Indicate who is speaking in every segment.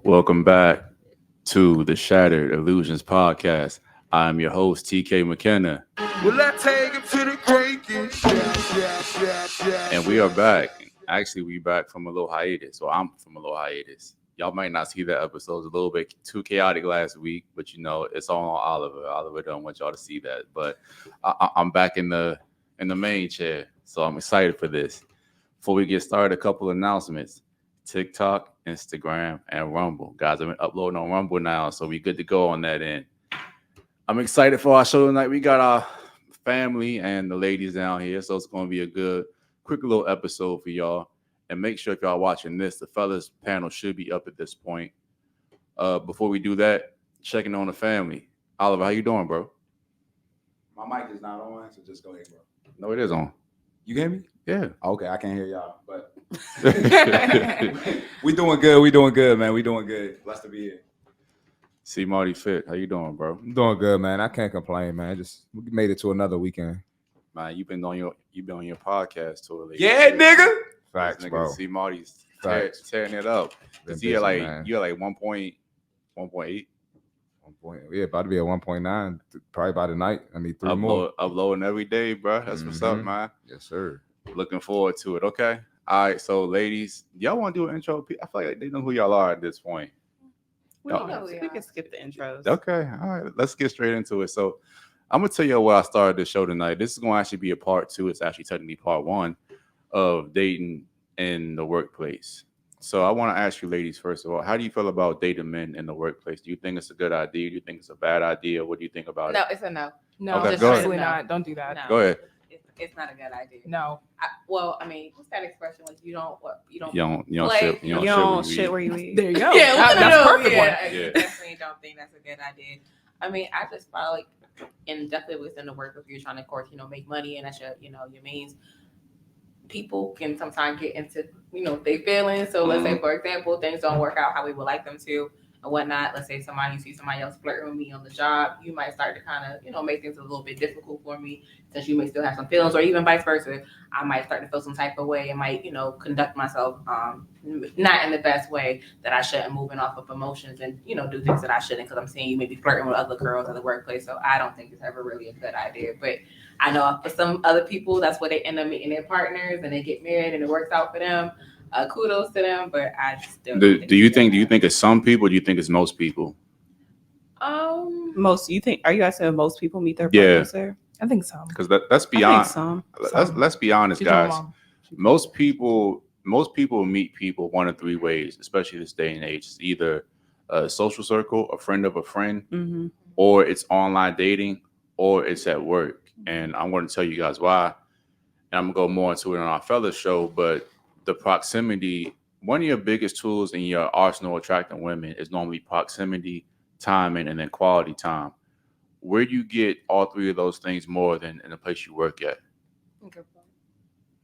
Speaker 1: Welcome back to the Shattered Illusionz Podcast. I'm your host, TK McKenna.
Speaker 2: Will I take him to the drinking?
Speaker 1: And we are back. Actually, we back from a little hiatus. So I'm from a little hiatus. Y'all might not see that episode. It's a little bit too chaotic last week, but you know, it's all on Oliver. Oliver don't want y'all to see that. But I'm back in the main chair. So I'm excited for this. Before we get started, a couple of announcements. TikTok, Instagram, and Rumble. Guys, I've been uploading on Rumble now, so we good to go on that end. I'm excited for our show tonight. We got our family and the ladies down here, so it's going to be a good, quick little episode for y'all. And make sure if y'all watching this, the fellas panel should be up at this point. Before we do that, checking on the family. Oliver, how you doing, bro?
Speaker 2: My mic is not on, so just go ahead, bro.
Speaker 1: No, it is on.
Speaker 2: You hear me?
Speaker 1: Yeah.
Speaker 2: Okay, I can't hear y'all, but we doing good. We doing good, man. We doing good. Blessed to be here.
Speaker 1: CMarty Fit, how you doing, bro?
Speaker 3: I'm doing good, man. I can't complain, man. We made it to another weekend.
Speaker 1: Man, you've been on your podcast tour lately.
Speaker 2: Yeah, nigga.
Speaker 3: Facts, bro.
Speaker 1: CMarty's tearing it up.
Speaker 3: Been
Speaker 1: You're like 1.8.
Speaker 3: 1 point, yeah, about to be at 1.9 probably by the night. I need 3 more.
Speaker 1: Uploading every day, bro. That's what's up, man.
Speaker 3: Yes, sir.
Speaker 1: Looking forward to it. Okay. All right. So, ladies, y'all want to do an intro? I feel like they know who y'all are at this point.
Speaker 4: We can skip the intros.
Speaker 1: Okay. All right. Let's get straight into it. So, I'm going to tell you what I started the show tonight. This is going to actually be a part 2. It's actually technically part 1 of dating in the workplace. So, I want to ask you, ladies, first of all, how do you feel about dating men in the workplace? Do you think it's a good idea? Do you think it's a bad idea? What do you think about it?
Speaker 4: No, it's a no.
Speaker 5: No,
Speaker 1: Okay,
Speaker 5: absolutely not. Don't do that.
Speaker 4: No.
Speaker 1: Go ahead.
Speaker 4: It's not a good idea.
Speaker 5: No.
Speaker 4: What's that expression? Like you don't
Speaker 1: shit.
Speaker 4: You
Speaker 5: don't shit where you eat. There you go.
Speaker 4: Yeah,
Speaker 5: that's a perfect one.
Speaker 4: I definitely don't think that's a good idea. I mean, I just feel like, and definitely within the work, if you're trying to, of course, make money and that's your means. People can sometimes get into, their feelings. So let's say, for example, things don't work out how we would like them to and whatnot. Let's say you see somebody else flirting with me on the job. You might start to kind of, make things a little bit difficult for me since you may still have some feelings, or even vice versa. I might start to feel some type of way and might, conduct myself not in the best way that I shouldn't, moving off of emotions and, do things that I shouldn't because I'm seeing you maybe flirting with other girls at the workplace. So I don't think it's ever really a good idea. But I know for some other people, that's where they end up meeting their partners and they get married and it works out for them. Kudos to them, but I still
Speaker 1: do you think it's some people? Or do you think it's most people?
Speaker 4: Most.
Speaker 5: You think? Are you asking if most people meet their partners there? I think some.
Speaker 1: Because let's be honest.
Speaker 5: Some.
Speaker 1: Let's be honest,
Speaker 5: She's
Speaker 1: guys.
Speaker 5: mom.
Speaker 1: Most people meet people 1 of 3 ways, especially this day and age. It's either a social circle, a friend of a friend, or it's online dating, or it's at work. And I'm going to tell you guys why. And I'm going to go more into it on our fellas show, but the proximity, one of your biggest tools in your arsenal attracting women is normally proximity, timing, and then quality time. Where do you get all 3 of those things more than in the place you work at?
Speaker 4: Good point.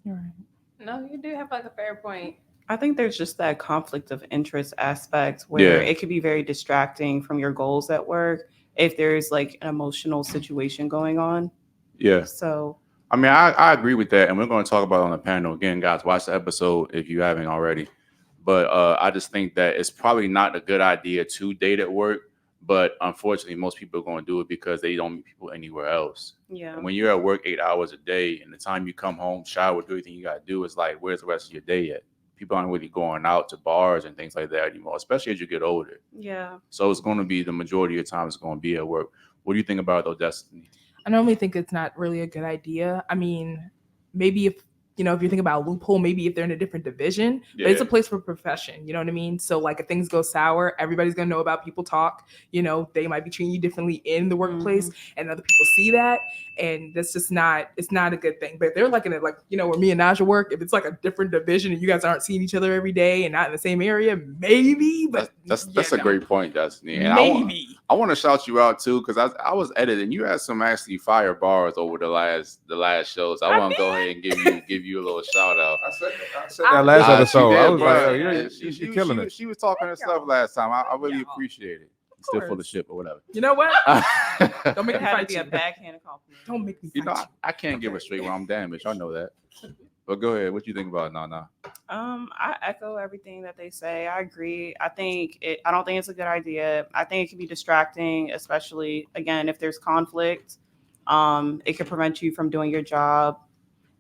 Speaker 5: You're right.
Speaker 4: No, you do have like a fair point.
Speaker 5: I think there's just that conflict of interest aspect where it could be very distracting from your goals at work if there's like an emotional situation going on.
Speaker 1: Yeah.
Speaker 5: So
Speaker 1: I mean, I agree with that, and we're going to talk about it on the panel again, guys. Watch the episode if you haven't already. But I just think that it's probably not a good idea to date at work. But unfortunately, most people are going to do it because they don't meet people anywhere else.
Speaker 5: yeah,
Speaker 1: And when you're at work 8 hours a day, and the time you come home, shower, do everything you got to do, is like, where's the rest of your day at? People aren't really going out to bars and things like that anymore, especially as you get older.
Speaker 5: yeah.
Speaker 1: So it's going to be the majority of the time it's going to be at work. What do you think about it, though, Destiny?
Speaker 6: I normally think it's not really a good idea. I mean, maybe if you're thinking about a loophole, maybe if they're in a different division, but it's a place for profession. You know what I mean? So like if things go sour, everybody's going to know about people talk, they might be treating you differently in the workplace and other people see that. And that's just it's not a good thing. But if they're like in it, like, where me and Naja work, if it's like a different division and you guys aren't seeing each other every day and not in the same area, maybe, but
Speaker 1: that's a great point, Destiny. And
Speaker 6: maybe.
Speaker 1: I want to shout you out too, because I was editing. You had some actually fire bars over the last shows. I want to go ahead and give you a little shout out.
Speaker 3: I said that last episode. I was like,
Speaker 1: She's
Speaker 3: killing it.
Speaker 1: She was talking her stuff last time. I really appreciate it. Still full of shit, but whatever.
Speaker 6: You know what? Don't make
Speaker 5: It
Speaker 6: me
Speaker 5: had to
Speaker 6: fight
Speaker 5: be
Speaker 6: you.
Speaker 5: a backhanded compliment.
Speaker 6: Don't make me fight you.
Speaker 1: I can't give a straight when I'm damaged. I know that. But go ahead. What you think about it, Nana?
Speaker 5: I echo everything that they say. I agree. I don't think it's a good idea. I think it can be distracting, especially again if there's conflict. It could prevent you from doing your job,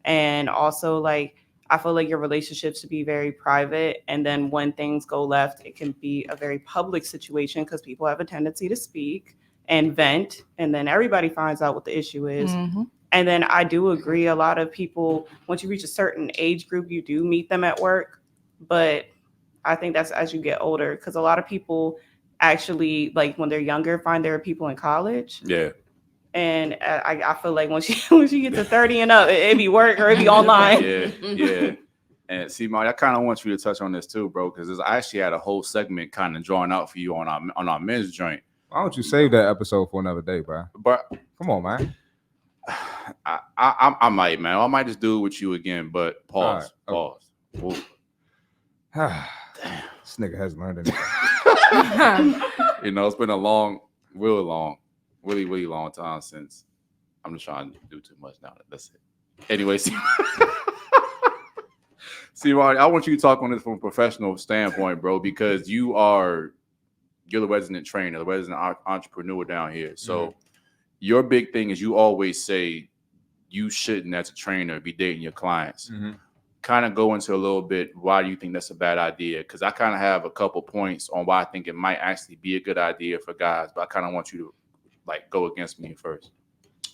Speaker 5: and also like I feel like your relationship should be very private. And then when things go left, it can be a very public situation because people have a tendency to speak and vent, and then everybody finds out what the issue is.
Speaker 6: Mm-hmm.
Speaker 5: And then I do agree, a lot of people, once you reach a certain age group, you do meet them at work. But I think that's as you get older, because a lot of people actually, like when they're younger, find there are people in college.
Speaker 1: Yeah.
Speaker 5: And I feel like once you get to 30 and up, it be work or it be online.
Speaker 1: Yeah. And see, Marty, I kind of want you to touch on this too, bro, because I actually had a whole segment kind of drawn out for you on our men's joint.
Speaker 3: Why don't you save that episode for another day, bro?
Speaker 1: But
Speaker 3: come on, man.
Speaker 1: I might, man. I might just do it with you again, but pause.
Speaker 3: Right.
Speaker 1: Pause.
Speaker 3: This nigga hasn't learned anything.
Speaker 1: It's been a long, really long time since. I'm just trying to do too much now. That's it. Anyway, see, Marty, I want you to talk on this from a professional standpoint, bro, because you're the resident trainer, the resident entrepreneur down here. So your big thing is you always say you shouldn't, as a trainer, be dating your clients.
Speaker 3: Mm-hmm.
Speaker 1: Kind of go into a little bit, why do you think that's a bad idea? Because I kind of have a couple points on why I think it might actually be a good idea for guys, but I kind of want you to go against me first.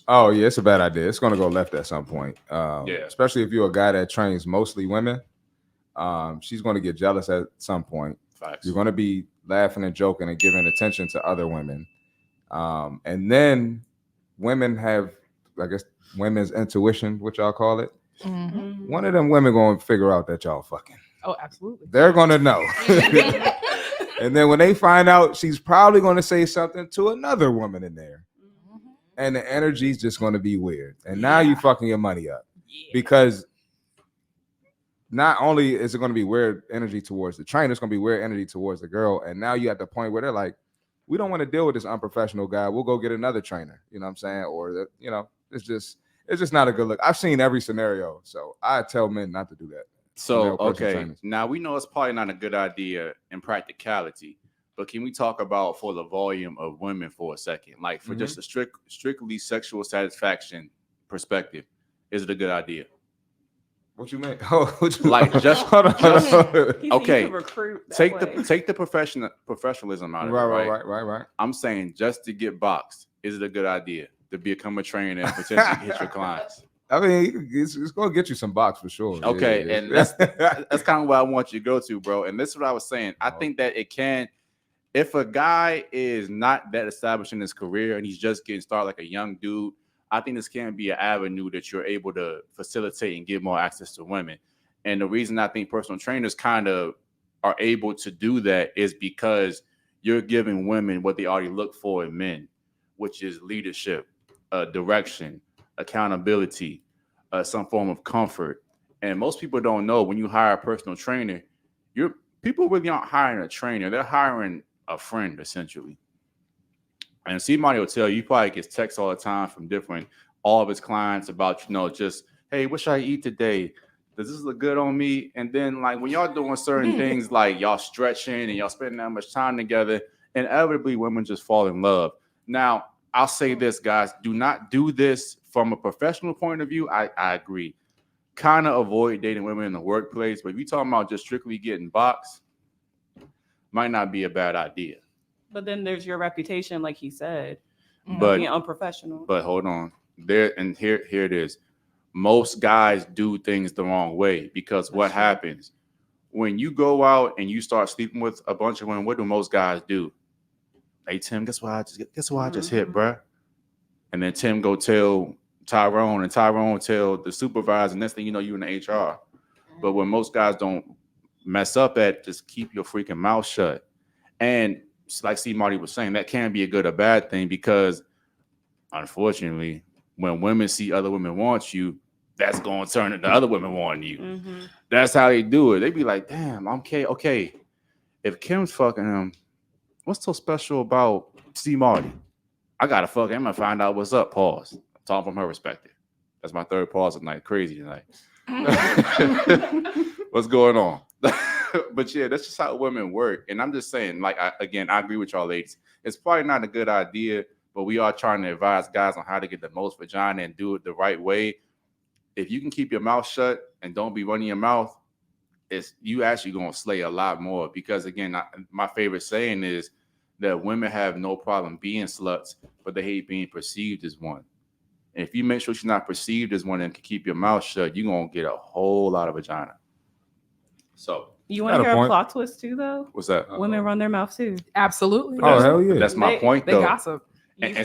Speaker 3: Oh, yeah, it's a bad idea. It's going to go left at some point. Especially if you're a guy that trains mostly women. She's going to get jealous at some point.
Speaker 1: Facts.
Speaker 3: You're going to be laughing and joking and giving attention to other women. And then women have, I guess, women's intuition, what y'all call it.
Speaker 6: Mm-hmm.
Speaker 3: One of them women going to figure out that y'all fucking.
Speaker 6: Oh, absolutely.
Speaker 3: They're going to know. And then when they find out, she's probably going to say something to another woman in there.
Speaker 6: Mm-hmm.
Speaker 3: And the energy's just going to be weird. And now you fucking your money up. Because not only is it going to be weird energy towards the trainer, it's going to be weird energy towards the girl. And now you at the point where they're like, we don't want to deal with this unprofessional guy. We'll go get another trainer. You know what I'm saying? Or, it's just not a good look. I've seen every scenario. So I tell men not to do that.
Speaker 1: So, okay. Now we know it's probably not a good idea in practicality, but can we talk about for the volume of women for a second? Like for just a strictly sexual satisfaction perspective, is it a good idea?
Speaker 3: What you mean? Oh,
Speaker 1: like just okay. Take the professionalism out of it.
Speaker 3: Right.
Speaker 1: I'm saying just to get boxed, is it a good idea to become a trainer and potentially hit your clients?
Speaker 3: I mean, it's going to get you some box for sure.
Speaker 1: Okay, yeah. And that's kind of what I want you to go to, bro. And this is what I was saying. I think that it can, if a guy is not that established in his career and he's just getting started like a young dude, I think this can be an avenue that you're able to facilitate and give more access to women. And the reason I think personal trainers kind of are able to do that is because you're giving women what they already look for in men, which is leadership, direction, accountability, some form of comfort. And most people don't know when you hire a personal trainer, people really aren't hiring a trainer. They're hiring a friend, essentially. And CMarty will tell you, he probably gets texts all the time from all of his clients about, just, hey, what should I eat today? Does this look good on me? And then like when y'all doing certain things, like y'all stretching and y'all spending that much time together, inevitably women just fall in love. Now, I'll say this, guys, do not do this from a professional point of view. I agree. Kind of avoid dating women in the workplace. But if you're talking about just strictly getting boxed, might not be a bad idea.
Speaker 5: But then there's your reputation, like he said,
Speaker 1: but
Speaker 5: being unprofessional.
Speaker 1: But hold on. Here it is. Most guys do things the wrong way because what happens when you go out and you start sleeping with a bunch of women? What do most guys do? Hey, Tim, guess what I just hit, bruh? And then Tim go tell Tyrone, and Tyrone tell the supervisor, and next thing you know, you in the HR. But when most guys don't mess up at, just keep your freaking mouth shut. And like CMarty was saying, that can be a good or bad thing because, unfortunately, when women see other women want you, that's going to turn into other women wanting you. Mm-hmm. That's how they do it. They be like, damn, I'm okay. If Kim's fucking him, what's so special about CMarty? I got to fuck him. I'm going to find out what's up. Pause. I'm talking from her perspective. That's my third pause tonight. Crazy tonight. What's going on? But yeah, that's just how women work. And I'm just saying, like, I agree with y'all ladies. It's probably not a good idea, but we are trying to advise guys on how to get the most vagina and do it the right way. If you can keep your mouth shut and don't be running your mouth, you actually going to slay a lot more. Because again, my favorite saying is that women have no problem being sluts, but they hate being perceived as one. And if you make sure she's not perceived as one and can keep your mouth shut, you're going to get a whole lot of vagina. So
Speaker 5: you want to hear a plot twist too, though?
Speaker 1: What's that?
Speaker 5: Women run their mouth too.
Speaker 6: Absolutely.
Speaker 3: Oh, hell yeah.
Speaker 1: That's my point,
Speaker 6: they
Speaker 1: though.
Speaker 6: Gossip.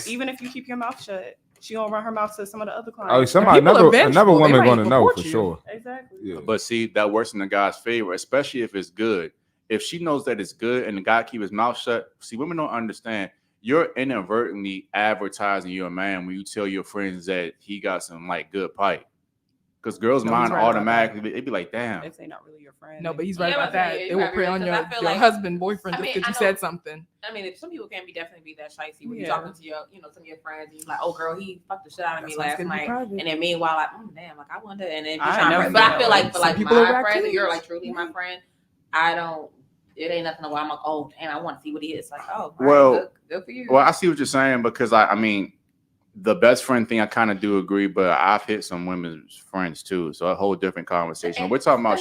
Speaker 5: Even if you keep your mouth shut, she gonna run her mouth to some of the other clients.
Speaker 3: Oh, another woman gonna know for sure.
Speaker 5: Exactly.
Speaker 3: Yeah.
Speaker 1: But see, that works in the guy's favor, especially if it's good. If she knows that it's good and the guy keep his mouth shut, see, women don't understand. You're inadvertently advertising your man when you tell your friends that he got some like good pipe. Because girls' mind automatically, they'd be like, damn.
Speaker 5: If they're not really your friend.
Speaker 6: No, but he's right about
Speaker 4: Yeah,
Speaker 6: that. They will prey on your husband, boyfriend, just because you said something.
Speaker 4: I mean, if some people can definitely be that shicey when you're talking to your, some of your friends, and you're like, "Oh, girl, he fucked the shit out of me last night," and then meanwhile, like, "Oh, damn, like I wonder," and then you're trying to. But I feel like for like my friends, and you're like truly my friend, I don't. It ain't nothing where I'm like, "Oh, damn, I want to see what he is." Like, oh,
Speaker 1: well,
Speaker 4: good for you.
Speaker 1: Well, I see what you're saying because I mean. The best friend thing, I kind of do agree, but I've hit some women's friends too, so a whole different conversation. We're talking about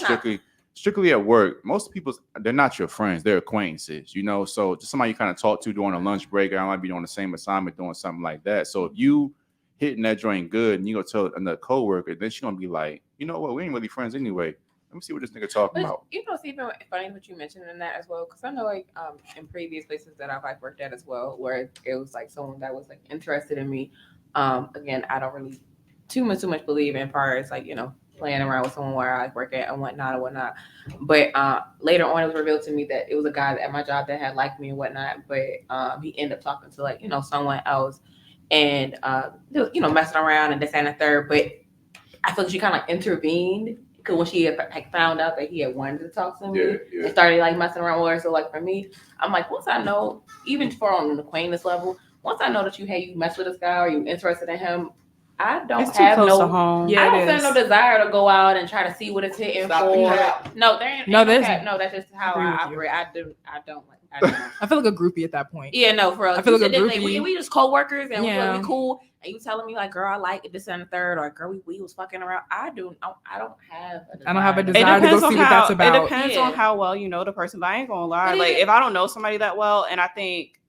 Speaker 1: strictly at work. Most people, they're not your friends; they're acquaintances, So just somebody you kind of talk to during a lunch break, or I might be doing the same assignment, doing something like that. So if you hitting that joint good, and you go tell another coworker, then she's gonna be like, you know what, we ain't really friends anyway. Let me see what this nigga talking about.
Speaker 4: It's even funny what you mentioned in that as well, because I know like in previous places that I've like worked at as well, where it was like someone that was like interested in me. Again, I don't really too much believe in far as like playing around with someone where I like work at and whatnot. But later on, it was revealed to me that it was a guy at my job that had liked me and whatnot. But he ended up talking to like someone else and messing around and this and the third. But I feel like she kind of like intervened. Because when she had found out that he had wanted to talk to me and started like messing around with her. So like for me, I'm like, once I know, even for on an acquaintance level, once I know that you mess with this guy or you interested in him, I don't have no desire to go out and try to see what it's hitting for. No, there ain't no, that's just how I operate. I don't like.
Speaker 6: I feel like a groupie at that point.
Speaker 4: Yeah, no, for real.
Speaker 6: I feel like a groupie.
Speaker 4: We just co-workers and we cool. And you telling me like, girl, I like this and the third, or girl, we was fucking around. I don't have a desire
Speaker 5: to
Speaker 6: go see what that's about.
Speaker 5: It depends on how well you know the person. But I ain't gonna lie. Like if I don't know somebody that well, and I think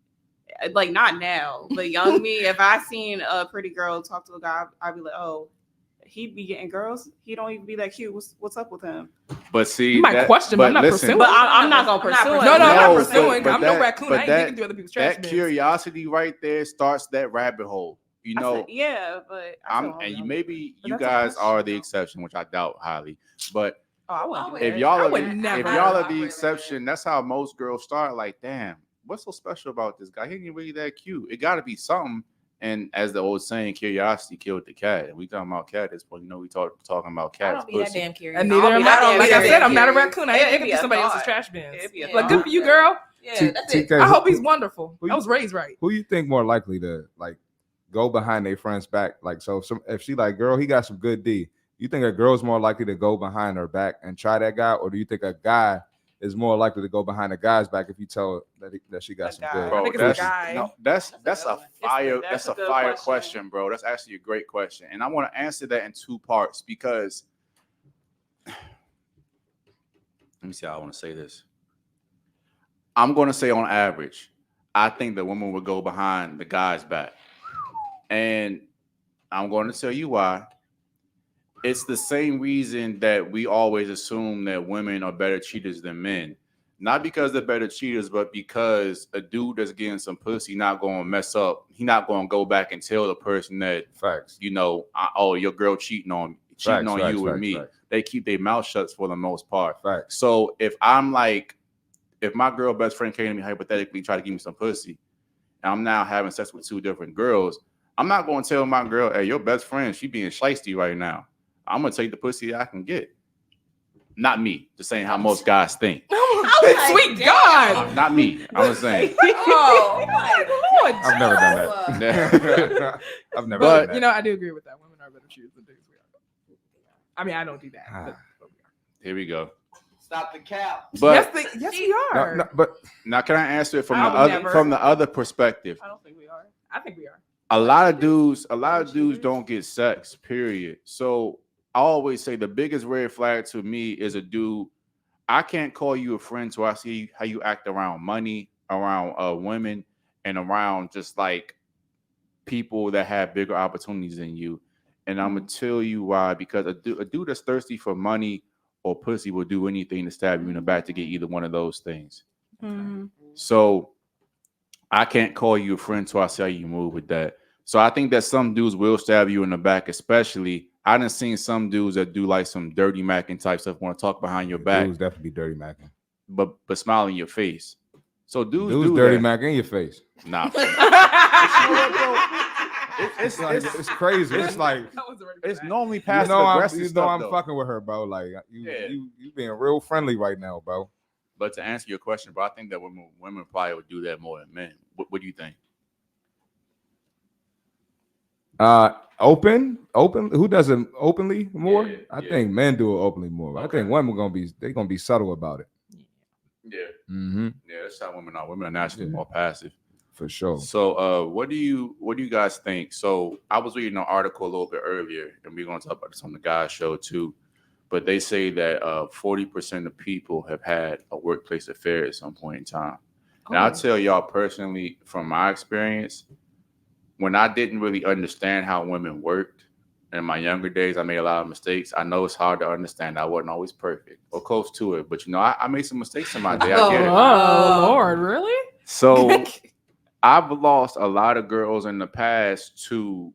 Speaker 5: like not now, but young me, if I seen a pretty girl talk to a guy, I'd be like, oh, he'd be getting girls. He don't even be that cute. What's up with him?
Speaker 1: But see,
Speaker 6: you might question, but I'm not pursuing.
Speaker 5: But I'm not gonna pursue it.
Speaker 6: No, I'm not pursuing. I'm no raccoon. I ain't digging through other people's trash bins.
Speaker 1: That curiosity right there starts that rabbit hole.
Speaker 5: But
Speaker 1: you guys are the exception, which I doubt highly. But if y'all are the exception, that's how most girls start. Like, damn, what's so special about this guy? He ain't really that cute. It got to be something. And as the old saying, curiosity killed the cat. And we talking about cat at this point. We talking about cat.
Speaker 4: I don't be that damn curious.
Speaker 6: And neither am I. Like I said, I'm not a raccoon. I ain't digging through somebody else's trash bins. Like, good for you, girl.
Speaker 4: Yeah, that's it.
Speaker 6: I hope he's wonderful. I was raised right.
Speaker 3: Who you think more likely to like go behind their friend's back? Like, so if she like, girl, he got some good D. You think a girl's more likely to go behind her back and try that guy, or do you think a guy is more likely to go behind a guy's back if you tell her that she got some good?
Speaker 1: Bro, that's a fire question, bro. That's actually a great question, and I want to answer that in two parts because let me see how I want to say this. I'm going to say on average, I think the woman would go behind the guy's back. And I'm going to tell you why. It's the same reason that we always assume that women are better cheaters than men. Not because they're better cheaters, but because a dude that's getting some pussy not going to mess up. He's not going to go back and tell the person that,
Speaker 3: facts,
Speaker 1: your girl cheating on you with me. They keep their mouth shut for the most part.
Speaker 3: Facts.
Speaker 1: So if my girl best friend came to me hypothetically try to give me some pussy, and I'm now having sex with two different girls, I'm not going to tell my girl, hey, your best friend, she being shiesty right now. I'm going to take the pussy I can get. Not me. Just saying how most guys think.
Speaker 6: Sweet God.
Speaker 1: Not me. I'm just saying.
Speaker 4: Oh, my Lord.
Speaker 3: I've never done that. I've never done that.
Speaker 6: I do agree with that. Women are better cheaters than dudes. I mean, I don't do that. But
Speaker 1: Here we go.
Speaker 2: Stop the cap.
Speaker 1: But
Speaker 6: yes, we are.
Speaker 3: No, but
Speaker 1: now, can I answer it from
Speaker 6: I
Speaker 1: the
Speaker 6: would
Speaker 1: other
Speaker 6: never.
Speaker 1: from the other perspective?
Speaker 5: I don't think we are.
Speaker 6: I think we are.
Speaker 1: A lot of dudes don't get sex. Period. So I always say the biggest red flag to me is a dude. I can't call you a friend till I see how you act around money, around women, and around just like people that have bigger opportunities than you. And I'm gonna tell you why. Because a dude that's thirsty for money or pussy will do anything to stab you in the back to get either one of those things.
Speaker 5: Mm-hmm.
Speaker 1: So I can't call you a friend till I see how you move with that. So I think that some dudes will stab you in the back, especially. I done seen some dudes that do like some dirty macking type stuff, want to talk behind your back,
Speaker 3: dudes definitely dirty macking.
Speaker 1: but smile in your face. So dudes do
Speaker 3: dirty
Speaker 1: that.
Speaker 3: mac in your face.
Speaker 1: Nah.
Speaker 3: It's crazy. It's like
Speaker 1: It's normally
Speaker 3: you
Speaker 1: passive
Speaker 3: know
Speaker 1: aggressive stuff,
Speaker 3: I'm
Speaker 1: though.
Speaker 3: fucking with her, bro. Like
Speaker 1: Yeah.
Speaker 3: you being real friendly right now, bro.
Speaker 1: But to answer your question, bro, I think that women probably would do that more than men. What do you think?
Speaker 3: Open. Who does it openly more?
Speaker 1: Yeah,
Speaker 3: I
Speaker 1: yeah.
Speaker 3: think men do it openly more. I
Speaker 1: Okay.
Speaker 3: think women gonna be subtle about it.
Speaker 1: Yeah.
Speaker 3: Mm-hmm.
Speaker 1: Yeah, that's how women are. Women are naturally
Speaker 3: Yeah.
Speaker 1: more passive.
Speaker 3: For sure.
Speaker 1: So what do you guys think? So I was reading an article a little bit earlier, and we're gonna talk about this on the guys show too. But they say that 40% of people have had a workplace affair at some point in time. And I'll tell y'all personally, from my experience, when I didn't really understand how women worked in my younger days, I made a lot of mistakes. I know it's hard to understand. I wasn't always perfect or close to it, but I made some mistakes in my day. I get it.
Speaker 6: Oh Lord, really?
Speaker 1: So I've lost a lot of girls in the past to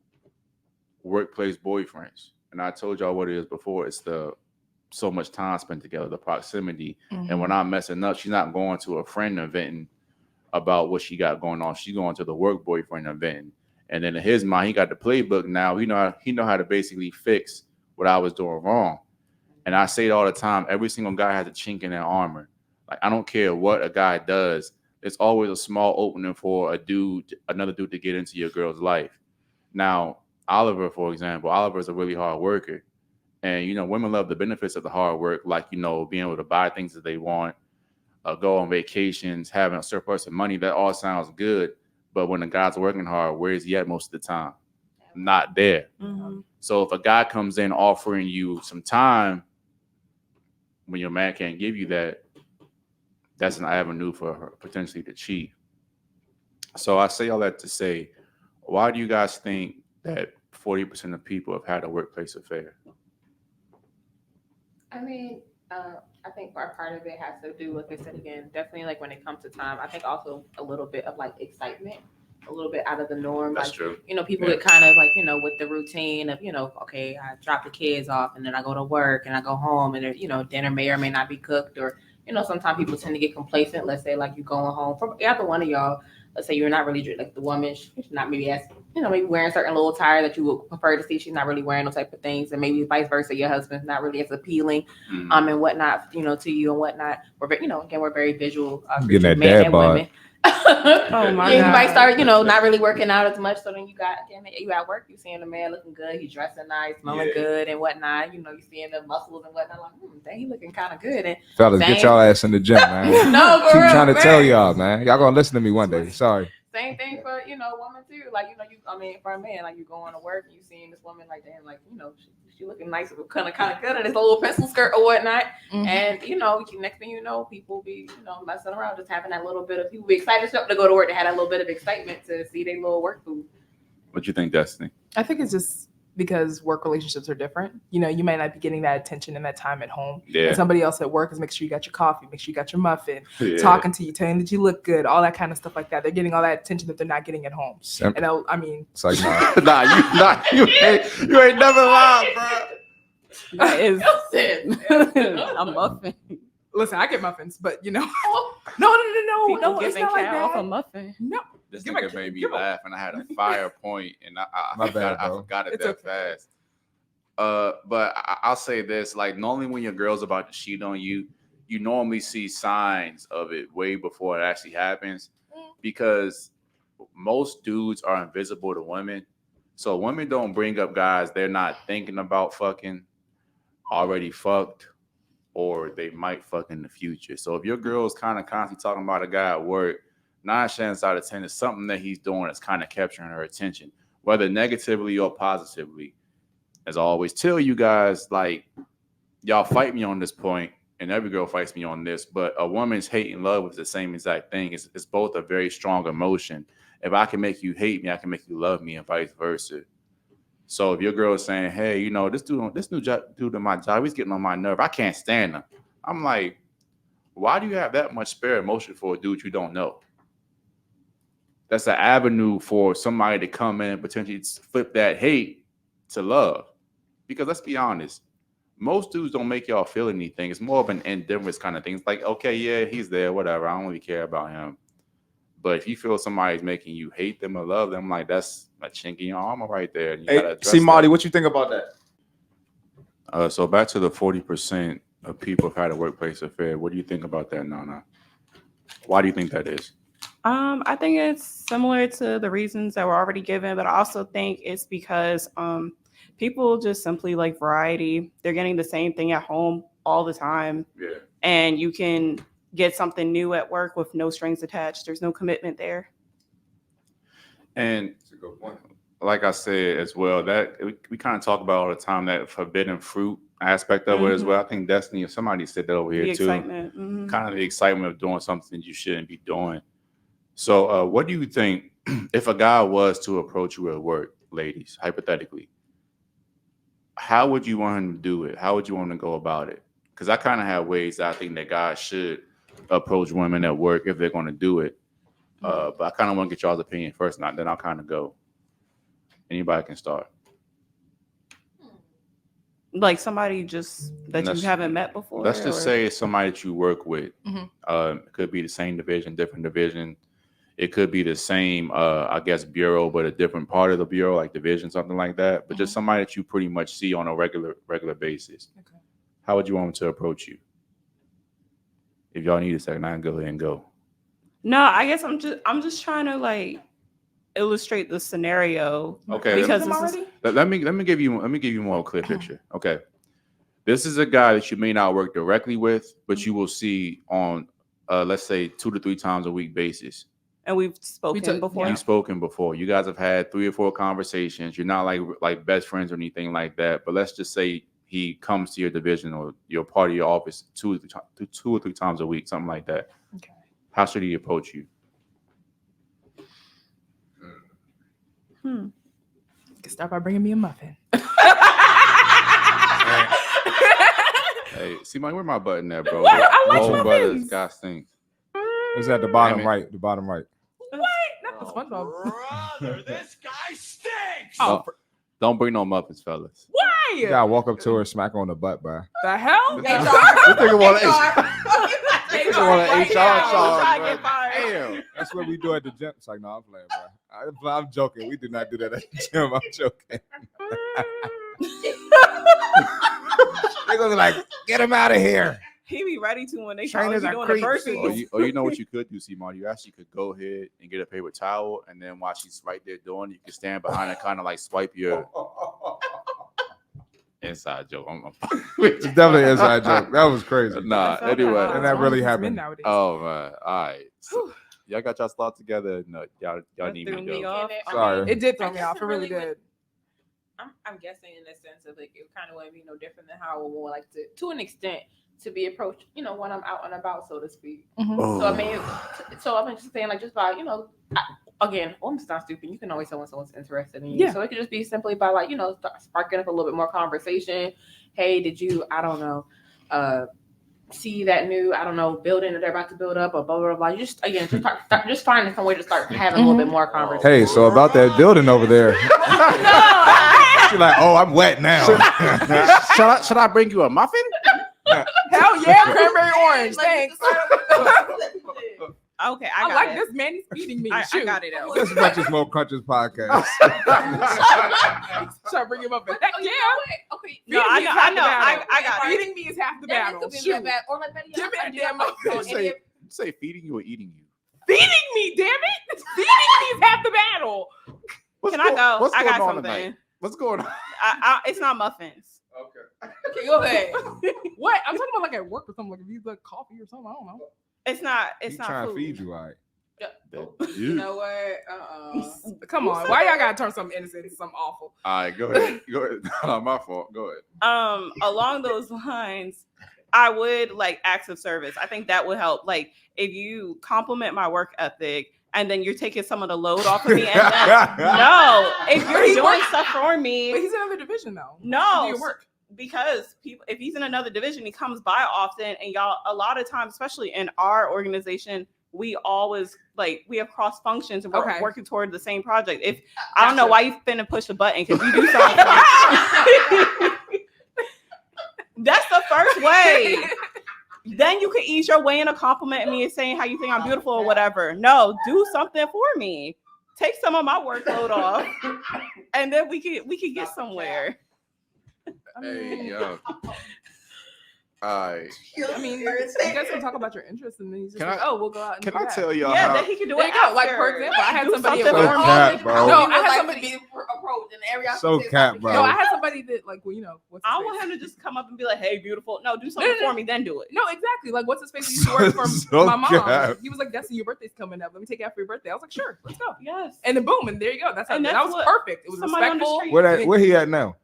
Speaker 1: workplace boyfriends. And I told y'all what it is before. It's the so much time spent together, the proximity.
Speaker 6: Mm-hmm.
Speaker 1: And when I'm messing up, she's not going to a friend event about what she got going on. She's going to the work boyfriend event. And then in his mind, he got the playbook now. He know how to basically fix what I was doing wrong. And I say it all the time. Every single guy has a chink in their armor. Like, I don't care what a guy does. It's always a small opening for another dude to get into your girl's life. Now, Oliver, for example, Oliver is a really hard worker. And, women love the benefits of the hard work, like, being able to buy things that they want, go on vacations, having a surplus of money. That all sounds good. But when a guy's working hard, where is he at most of the time? Not there.
Speaker 5: Mm-hmm.
Speaker 1: So if a guy comes in offering you some time when your man can't give you that, that's an avenue for her potentially to cheat. So I say all that to say, why do you guys think that 40% of people have had a workplace affair?
Speaker 4: I mean, I think part of it has to do, like I said again, definitely like when it comes to time. I think also a little bit of like excitement, a little bit out of the norm.
Speaker 1: That's
Speaker 4: like,
Speaker 1: true.
Speaker 4: People get kind of like, with the routine of, okay, I drop the kids off and then I go to work and I go home and, dinner may or may not be cooked or, sometimes people tend to get complacent. Let's say like you're going home from either one of y'all. Let's say you're not really like the woman, she's not maybe as, maybe wearing certain little attire that you would prefer to see. She's not really wearing those type of things. And maybe vice versa, your husband's not really as appealing, and whatnot, to you and whatnot. We're very, again, we're very visual,
Speaker 3: Getting that
Speaker 4: men
Speaker 3: dad
Speaker 4: and
Speaker 3: bod.
Speaker 4: women.
Speaker 5: Oh my
Speaker 4: You
Speaker 5: God.
Speaker 4: might start, not really working out as much. So then you at work, you seeing the man looking good, he's dressing nice, smelling good and whatnot. You seeing the muscles and whatnot. Like, dang, he looking kind of good. And
Speaker 3: Fellas, get y'all ass in the gym, man.
Speaker 4: no, for
Speaker 3: Keep
Speaker 4: real,
Speaker 3: trying to
Speaker 4: man.
Speaker 3: tell y'all, man. Y'all gonna listen to me one day. Sorry.
Speaker 4: Same thing for, women too. Like, for a man, like you going to work and you seeing this woman like, damn, like, she looking nice, kind of good in this little pencil skirt or whatnot.
Speaker 6: Mm-hmm.
Speaker 4: And, next thing you know, people be, messing around, just having that little bit of, people be excited to go to work. They had a little bit of excitement to see their little work food.
Speaker 1: What you think, Destiny?
Speaker 6: I think it's just because work relationships are different. You might not be getting that attention and that time at home.
Speaker 1: Yeah.
Speaker 6: And somebody else at work is make sure you got your coffee, make sure you got your muffin,
Speaker 1: Yeah.
Speaker 6: talking to you, telling you that you look good, all that kind of stuff like that. They're getting all that attention that they're not getting at home. And
Speaker 3: It's like, nah.
Speaker 1: you ain't never lied, bro.
Speaker 5: That is
Speaker 4: Listen.
Speaker 5: a muffin.
Speaker 6: listen, I get muffins, but no,
Speaker 5: People
Speaker 6: it's
Speaker 5: giving
Speaker 6: not like
Speaker 5: cat off a
Speaker 6: that.
Speaker 5: muffin.
Speaker 6: No,
Speaker 1: This
Speaker 6: Give my
Speaker 1: nigga
Speaker 6: kid-
Speaker 1: made me
Speaker 6: give him-
Speaker 1: laugh, and I had a fire point, and I
Speaker 3: My
Speaker 1: forgot,
Speaker 3: bad, bro.
Speaker 1: I forgot it
Speaker 6: It's
Speaker 1: that
Speaker 6: okay.
Speaker 1: fast. But I'll say this: like, normally when your girl's about to cheat on you, you normally see signs of it way before it actually happens, because most dudes are invisible to women. So women don't bring up guys they're not thinking about fucking. already fucked or they might fuck in the future. So if your girl's kind of constantly talking about a guy at work, 9 chances out of 10 is something that he's doing that's kind of capturing her attention, whether negatively or positively. As I always tell you guys, like, y'all fight me on this point, and every girl fights me on this, but a woman's hate and love is the same exact thing. It's both a very strong emotion. If I can make you hate me, I can make you love me, and vice versa. So if your girl is saying, hey, you know, this new dude in my job, he's getting on my nerve, I can't stand him. I'm like, why do you have that much spare emotion for a dude you don't know? That's an avenue for somebody to come in and potentially flip that hate to love. Because let's be honest, most dudes don't make y'all feel anything. It's more of an indifference kind of thing. It's like, okay, yeah, he's there, whatever. I don't really care about him. But if you feel somebody's making you hate them or love them, like, that's a chink in your armor right there. And you
Speaker 2: Hey, CMarty, what you think about that?
Speaker 1: So back to the 40% of people have had a workplace affair. What do you think about that, Nana? Why do you think that is?
Speaker 5: I think it's similar to the reasons that were already given, but I also think it's because people just simply like variety. They're getting the same thing at home all the time.
Speaker 1: Yeah.
Speaker 5: And you can get something new at work with no strings attached. There's no commitment there.
Speaker 1: And
Speaker 3: That's a good point.
Speaker 1: like I said as well, that we kind of talk about all the time, that forbidden fruit aspect of it as well. I think Destiny, if somebody said that over here
Speaker 5: The
Speaker 1: too,
Speaker 5: excitement. Mhm.
Speaker 1: kind of the excitement of doing something you shouldn't be doing. So what do you think if a guy was to approach you at work, ladies, hypothetically, how would you want him to do it? How would you want him to go about it? Because I kind of have ways that I think that guys should approach women at work if they're going to do it. But I kind of want to get y'all's opinion first, then I'll kind of go. Anybody can start.
Speaker 5: Like somebody just that you haven't met before.
Speaker 1: Let's just say it's somebody that you work with.
Speaker 6: Mhm.
Speaker 1: It could be the same division, different division. It could be the same, I guess, bureau, but a different part of the bureau, like division, something like that. But just somebody that you pretty much see on a regular basis.
Speaker 6: Okay.
Speaker 1: How would you want them to approach you? If y'all need a second, I can go ahead and go.
Speaker 5: No, I guess I'm just trying to like illustrate the scenario.
Speaker 1: Okay.
Speaker 5: Because
Speaker 1: Let me give you a more clear picture. Okay. This is a guy that you may not work directly with, but you will see on let's say 2 to 3 times a week basis.
Speaker 5: and we've spoken before.
Speaker 1: You've spoken before. You guys have had 3 or 4 conversations. You're not like best friends or anything like that. But let's just say he comes to your division or your part of your office 2 or 3 times a week, something like that.
Speaker 6: Okay.
Speaker 1: How should he approach you?
Speaker 6: You can start by bringing me a muffin.
Speaker 1: Hey, see, where my button at, bro?
Speaker 6: I like
Speaker 1: Golden
Speaker 6: muffins.
Speaker 1: Brothers, guy stinks.
Speaker 3: It's at the bottom
Speaker 1: Damn it.
Speaker 3: right. The bottom right.
Speaker 6: What? Not the SpongeBob.
Speaker 2: Brother, this guy stinks.
Speaker 6: Oh,
Speaker 1: Don't bring no muffins, fellas.
Speaker 6: why?
Speaker 3: You gotta walk up to her, smack her on the butt, bro.
Speaker 6: The hell?
Speaker 2: This nigga want an HR charge, bro.
Speaker 3: Damn. That's what we do at the gym. It's like, no, I'm playing, bro. I'm joking. We do not do that at the gym. I'm joking. They're gonna be like, get him out of here.
Speaker 5: He be ready to when they
Speaker 3: Trainers
Speaker 5: be
Speaker 3: are
Speaker 5: doing
Speaker 3: creeps.
Speaker 5: the burpees.
Speaker 1: Or you know what you could do, CMarty? You actually could go ahead and get a paper towel, and then while she's right there doing it, you can stand behind and kind of like swipe your inside joke.
Speaker 3: It's definitely an inside joke. That was crazy.
Speaker 1: Nah,
Speaker 5: That's
Speaker 1: anyway.
Speaker 5: okay.
Speaker 3: And that really
Speaker 6: It's
Speaker 3: happened.
Speaker 6: men nowadays.
Speaker 1: Oh man, all right. So, y'all got y'all slot together? No, y'all
Speaker 5: That
Speaker 1: need
Speaker 5: threw
Speaker 1: me
Speaker 5: me
Speaker 1: to go.
Speaker 5: off.
Speaker 3: Sorry.
Speaker 6: It did throw
Speaker 4: I
Speaker 6: me
Speaker 4: guess
Speaker 6: off. It really
Speaker 4: would-
Speaker 6: did.
Speaker 4: I'm guessing in the sense of like it kind of wouldn't be no different than how I would like to an extent to be approached, you know, when I'm out and about, so to speak.
Speaker 1: Oh.
Speaker 4: So I mean, I'm just saying like just by, you know, again, women's not stupid. You can always tell when someone's interested in you.
Speaker 6: Yeah.
Speaker 4: So it could just be simply by like, you know, sparking up a little bit more conversation. Hey, did you, I don't know, see that new, I don't know, building that they're about to build up or blah, blah, blah. You just, again, just finding some way to start having a little bit more conversation.
Speaker 3: Hey, so about that building over there. She's like, oh, I'm wet now.
Speaker 1: Should I bring you a muffin?
Speaker 6: Hell yeah, cranberry orange. Thanks.
Speaker 5: Okay,
Speaker 6: I
Speaker 5: got
Speaker 6: like
Speaker 5: it.
Speaker 6: this man. He's feeding me.
Speaker 5: I
Speaker 6: Shoot.
Speaker 5: got it out.
Speaker 3: This is Much More Crunches podcast.
Speaker 6: Shall I bring him up? Heck yeah.
Speaker 4: Okay.
Speaker 5: No, I know. I got it.
Speaker 6: Feeding me is half the
Speaker 4: That
Speaker 6: battle.
Speaker 4: could be
Speaker 6: Shoot.
Speaker 4: that bad. Or like better yet,
Speaker 6: Give me
Speaker 4: I
Speaker 6: a
Speaker 4: do
Speaker 6: damn
Speaker 4: like,
Speaker 6: muffin.
Speaker 4: and if-
Speaker 1: Say feeding you or eating you?
Speaker 6: Feeding me, damn it. Feeding me is half the battle.
Speaker 5: Can I go?
Speaker 1: What's
Speaker 5: I
Speaker 1: going
Speaker 5: got
Speaker 1: on
Speaker 5: something.
Speaker 1: tonight? What's going on?
Speaker 5: It's not muffins.
Speaker 3: Okay.
Speaker 4: Okay, go ahead.
Speaker 6: What? I'm talking about like at work or something. Like if you like coffee or something. I don't know.
Speaker 5: It's not. It's
Speaker 3: He
Speaker 5: not
Speaker 3: trying
Speaker 5: food.
Speaker 3: to feed you, all right.
Speaker 4: You know what?
Speaker 6: Come on. Why y'all gotta turn something innocent into something awful?
Speaker 1: All right, go ahead. Go ahead. No, my fault. Go ahead.
Speaker 5: Along those lines, I would like acts of service. I think that would help. Like if you compliment my work ethic and then you're taking some of the load off of me, and then, no, if you're doing stuff for me,
Speaker 6: But he's in another division though.
Speaker 5: no,
Speaker 6: Do your work.
Speaker 5: because people, if he's in another division, he comes by often, and y'all, a lot of times, especially in our organization, we always like we have cross functions and we're
Speaker 6: Okay.
Speaker 5: working toward the same project. If I don't know why you finna push the button because you do something. That's the first way. Then you can ease your way into complimenting me and saying how you think I'm beautiful or whatever. No, do something for me. Take some of my workload off, and then we can get somewhere.
Speaker 1: Hey, yo. All right.
Speaker 6: I mean, you guys can talk about your interests, and then he's just
Speaker 1: Can
Speaker 6: like,
Speaker 1: I-
Speaker 6: "Oh, we'll go out." And
Speaker 1: Can
Speaker 6: do
Speaker 1: I
Speaker 6: that.
Speaker 1: tell y'all
Speaker 5: Yeah,
Speaker 1: how?
Speaker 5: then he can do
Speaker 6: There
Speaker 5: it.
Speaker 6: you go. Like,
Speaker 5: after.
Speaker 6: for example, I had
Speaker 5: Do
Speaker 6: somebody at
Speaker 5: something
Speaker 6: work.
Speaker 5: for
Speaker 3: Cat,
Speaker 5: me.
Speaker 3: bro.
Speaker 6: No, I
Speaker 4: I
Speaker 6: had
Speaker 4: had
Speaker 6: somebody.
Speaker 4: somebody approached in every
Speaker 3: So cat, bro.
Speaker 6: No, I had somebody that like, well, you know, what's his
Speaker 5: I
Speaker 6: face?
Speaker 5: want him to just come up and be like, "Hey, beautiful." No, do something
Speaker 6: No.
Speaker 5: for me, then do it.
Speaker 6: No, exactly. Like, what's his face? He used to work for
Speaker 3: So
Speaker 6: my mom.
Speaker 3: cat.
Speaker 6: He was like, "Destiny, your birthday's coming up. Let me take you out for your birthday." I was like, "Sure, let's go."
Speaker 5: Yes.
Speaker 6: And then boom, and there you go. That's how
Speaker 5: And
Speaker 6: that
Speaker 5: that's
Speaker 6: was
Speaker 5: what
Speaker 6: perfect. It was
Speaker 5: somebody on the
Speaker 6: respectful.
Speaker 5: street-
Speaker 3: Where he at now?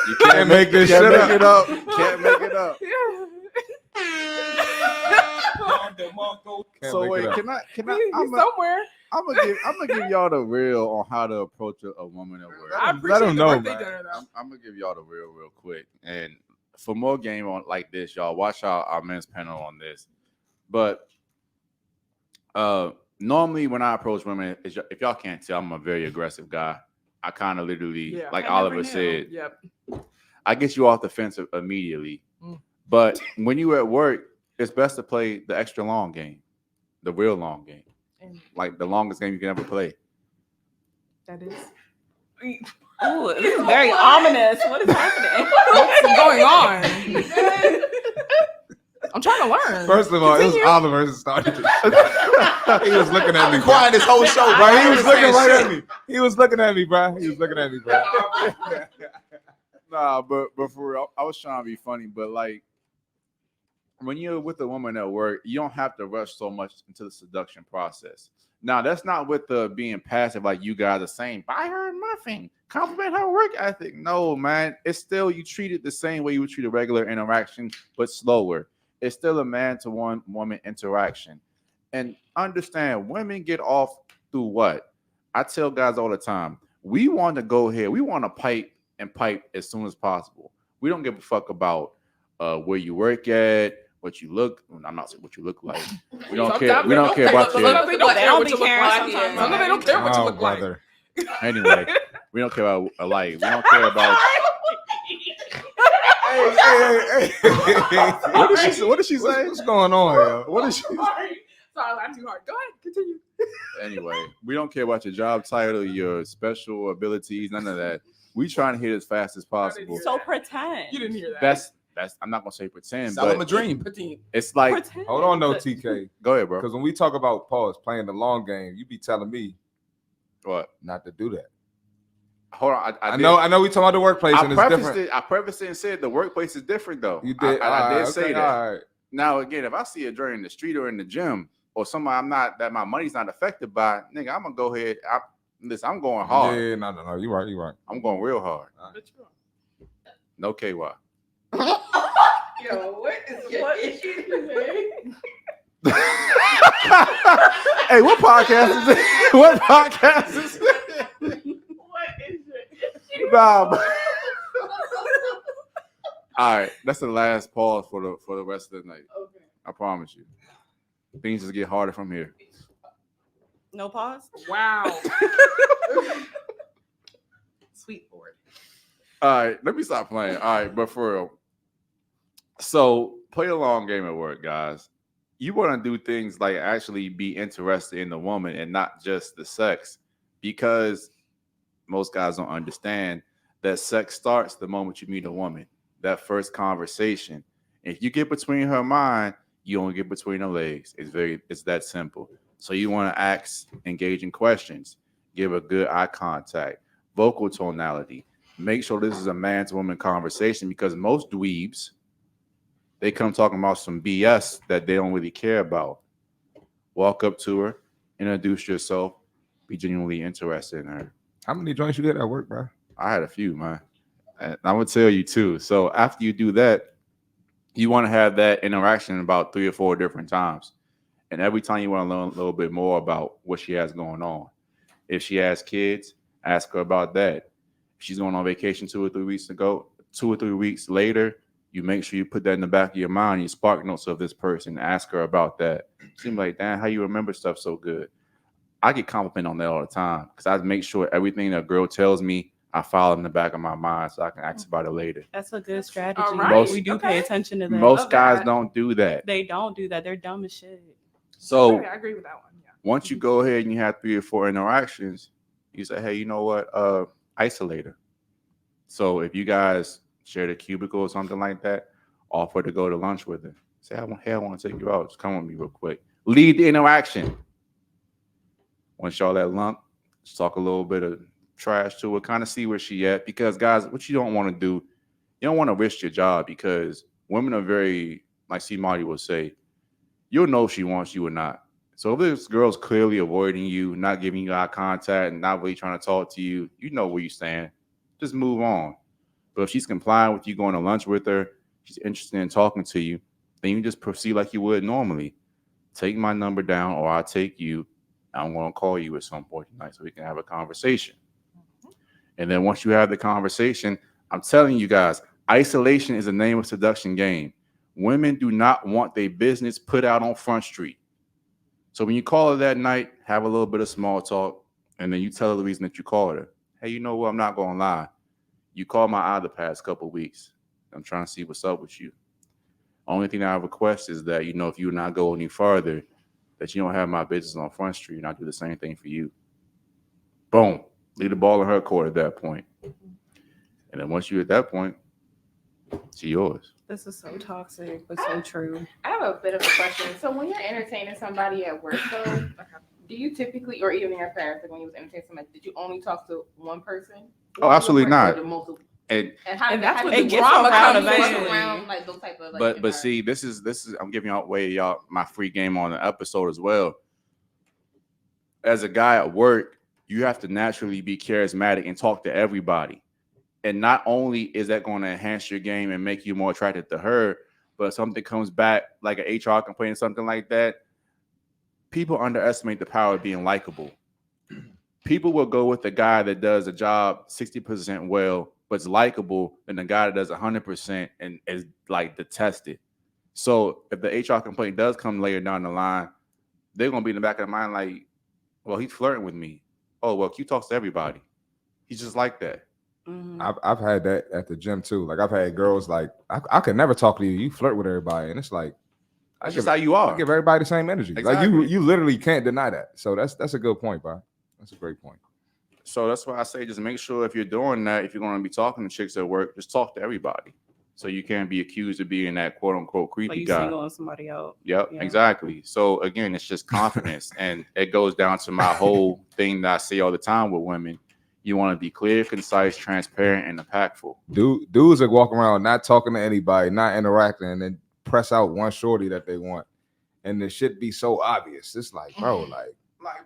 Speaker 1: You
Speaker 3: Can't make this shit
Speaker 1: make it
Speaker 3: up.
Speaker 1: up. Can't make it up.
Speaker 3: Can't
Speaker 1: So
Speaker 3: make
Speaker 1: wait,
Speaker 3: it up.
Speaker 1: can I?
Speaker 6: He's somewhere.
Speaker 1: I'm gonna give y'all the real on how to approach a woman at work.
Speaker 6: I
Speaker 3: Let
Speaker 6: appreciate
Speaker 3: him
Speaker 6: the
Speaker 3: know,
Speaker 6: birthday
Speaker 3: man.
Speaker 6: dinner though.
Speaker 1: I'm gonna give y'all the real quick. And for more game on like this, y'all watch our men's panel on this. But normally when I approach women, if y'all can't tell, I'm a very aggressive guy. I kind of literally,
Speaker 6: Yeah.
Speaker 1: like
Speaker 5: I never
Speaker 1: Oliver
Speaker 5: knew.
Speaker 1: said,
Speaker 6: Yep.
Speaker 1: I get you off the fence immediately.
Speaker 6: Mm.
Speaker 1: But when you at work, it's best to play the extra long game, the real long game,
Speaker 6: And
Speaker 1: like the longest game you can ever play.
Speaker 6: that is
Speaker 5: Ooh, this is very ominous. What is happening?
Speaker 6: what's going on. I'm trying to learn.
Speaker 3: First of all, it was
Speaker 6: Continue.
Speaker 3: Oliver who started this. He was looking at me.
Speaker 2: I've been quiet this whole show,
Speaker 3: Bro, he
Speaker 2: bro.
Speaker 3: was looking right at me. He was looking at me, bro. He was looking at me, bro.
Speaker 1: Nah, but for real, I was trying to be funny, but like when you're with a woman at work, you don't have to rush so much into the seduction process. Now, that's not with the being passive, like you guys are saying, buy her a muffin, compliment her work ethic. No, man, it's still you treat it the same way you would treat a regular interaction, but slower. It's still a man-to-one woman interaction. And understand, women get off through what? I tell guys all the time, we want to go here. We want to pipe as soon as possible. We don't give a fuck about where you work at, what you look. I'm not saying what you look like. We don't care.
Speaker 6: Sometimes
Speaker 1: We don't care about
Speaker 6: Sometimes
Speaker 1: your.
Speaker 6: they don't care what
Speaker 5: be
Speaker 6: you look
Speaker 5: caring
Speaker 6: like.
Speaker 5: sometimes.
Speaker 6: Sometimes they don't care what you
Speaker 3: Oh,
Speaker 6: look like.
Speaker 3: brother.
Speaker 1: Anyway, we don't care about like. We don't care about.
Speaker 3: Hey.
Speaker 1: What did she say?
Speaker 3: What's going on, yo?
Speaker 1: What did she?
Speaker 6: Sorry, I laughed too hard. Go ahead, continue.
Speaker 1: Anyway, we don't care about your job title, your special abilities, none of that. We trying to hit as fast as possible.
Speaker 5: So pretend.
Speaker 6: You didn't hear that.
Speaker 1: That's. I'm not gonna say pretend,
Speaker 2: Sell him a
Speaker 1: but
Speaker 2: dream.
Speaker 1: it's like.
Speaker 5: Pretend.
Speaker 3: Hold on, though, TK.
Speaker 1: Go ahead, bro.
Speaker 3: Because when we talk about pause, playing the long game, you be telling me
Speaker 1: What?
Speaker 3: not to do that.
Speaker 1: Hold on.
Speaker 3: I know. We talking about the workplace, and it's different.
Speaker 1: I prefaced it and said the workplace is different though.
Speaker 3: You did.
Speaker 1: I did say that.
Speaker 3: All right.
Speaker 1: Now again, if I see a joint in the street or in the gym or somebody my money's not affected by, nigga, I'm gonna go ahead. I'm going hard.
Speaker 3: Yeah, no. You're right.
Speaker 1: I'm going real hard. No KY.
Speaker 4: Yo, what is your issue today?
Speaker 1: Hey, what podcast is it? What podcast is it?
Speaker 5: What is it?
Speaker 1: Nah, but- All right, that's the last pause for the rest of the night.
Speaker 4: Okay.
Speaker 1: I promise you. Things just get harder from here.
Speaker 5: No pause.
Speaker 6: Wow. Sweet Lord.
Speaker 1: All right, let me stop playing. All right, but for real. So play a long game at work, guys. You want to do things like actually be interested in the woman and not just the sex, because most guys don't understand that sex starts the moment you meet a woman. That first conversation. If you get between her mind, you only get between her legs. It's that simple. So you want to ask engaging questions, give a good eye contact, vocal tonality. Make sure this is a man to woman conversation, because most dweebs, they come talking about some BS that they don't really care about. Walk up to her, introduce yourself, be genuinely interested in her.
Speaker 3: How many joints you get at work, bro?
Speaker 1: I had a few, man. And I'm gonna tell you too. So after you do that, you want to have that interaction about 3 or 4 different times. And every time you want to learn a little bit more about what she has going on. If she has kids, ask her about that. If she's going on vacation 2 or 3 weeks ago, 2 or 3 weeks later, you make sure you put that in the back of your mind. You spark notes of this person. Ask her about that. Seems like, damn, how you remember stuff so good. I get compliment on that all the time because I make sure everything that girl tells me, I file in the back of my mind so I can ask about it later.
Speaker 5: That's a good strategy.
Speaker 6: All right.
Speaker 5: We do pay attention to that.
Speaker 1: Most guys don't do that.
Speaker 5: They don't do that. They're dumb as shit.
Speaker 1: So
Speaker 6: I agree with that one. Yeah.
Speaker 1: once you go ahead and you have 3 or 4 interactions, you say, hey, you know what? Isolate her. So if you guys share the cubicle or something like that, offer to go to lunch with her. Say, I want to take you out. Just come with me real quick. Lead the interaction. Once y'all at lunch, just talk a little bit of trash to her, kind of see where she at. Because guys, what you don't want to do, you don't want to risk your job, because women are very, like CMarty will say, you'll know if she wants you or not. So if this girl's clearly avoiding you, not giving you eye contact, and not really trying to talk to you, you know where you stand. Just move on. But if she's complying with you going to lunch with her, she's interested in talking to you, then you just proceed like you would normally. Take my number down, or I'll take you. I'm going to call you at some point tonight so we can have a conversation. And then once you have the conversation, I'm telling you guys, isolation is the name of seduction game. Women do not want their business put out on Front Street. So when you call her that night, have a little bit of small talk, and then you tell her the reason that you called her. Hey, you know what? I'm not going to lie. You called my eye the past couple of weeks. I'm trying to see what's up with you. Only thing I request is that, you know, if you and I go any farther, that you don't have my business on Front Street, and I'll do the same thing for you. Boom. Leave the ball in her court at that point. And then once you're at that point, it's yours.
Speaker 5: This is so toxic, but so true.
Speaker 4: I have a bit of a question. So when you're entertaining somebody at work, though, do you typically, or even your parents, like when you was entertaining somebody, did you only talk to one person?
Speaker 1: Oh, absolutely not.
Speaker 4: And how
Speaker 6: And that's
Speaker 4: how
Speaker 6: what
Speaker 4: did
Speaker 6: the
Speaker 4: you
Speaker 6: drama
Speaker 4: how
Speaker 6: comes
Speaker 4: do you work
Speaker 6: eventually.
Speaker 4: around, like, those type of, like,
Speaker 1: But
Speaker 4: environments?
Speaker 1: see, this is I'm giving away y'all my free game on the episode as well. As a guy at work, you have to naturally be charismatic and talk to everybody. And not only is that going to enhance your game and make you more attracted to her, but if something comes back like an HR complaint or something like that, people underestimate the power of being likable. People will go with the guy that does a job 60% well, but it's likable, than the guy that does 100% and is like detested. So if the HR complaint does come later down the line, they're going to be in the back of their mind like, well, he's flirting with me. Oh, well, Q talks to everybody. He's just like that.
Speaker 5: Mm-hmm.
Speaker 3: I've had that at the gym too. Like I've had girls like, I could never talk to you. You flirt with everybody, and it's like,
Speaker 1: That's just how you are.
Speaker 3: I give everybody the same energy.
Speaker 1: Exactly.
Speaker 3: Like you literally can't deny that. So that's a good point, bro. That's a great point.
Speaker 1: So that's why I say just make sure if you're doing that, if you're going to be talking to chicks at work, just talk to everybody. So you can't be accused of being that quote unquote creepy
Speaker 5: Like you
Speaker 1: guy.
Speaker 5: singling somebody out.
Speaker 1: Yep,
Speaker 5: Yeah.
Speaker 1: exactly. So again, it's just confidence. And it goes down to my whole thing that I say all the time with women. You want to be clear, concise, transparent, and impactful.
Speaker 3: Dudes that walk around not talking to anybody, not interacting, and then press out one shorty that they want. And the shit be so obvious. It's like, bro,
Speaker 1: Like,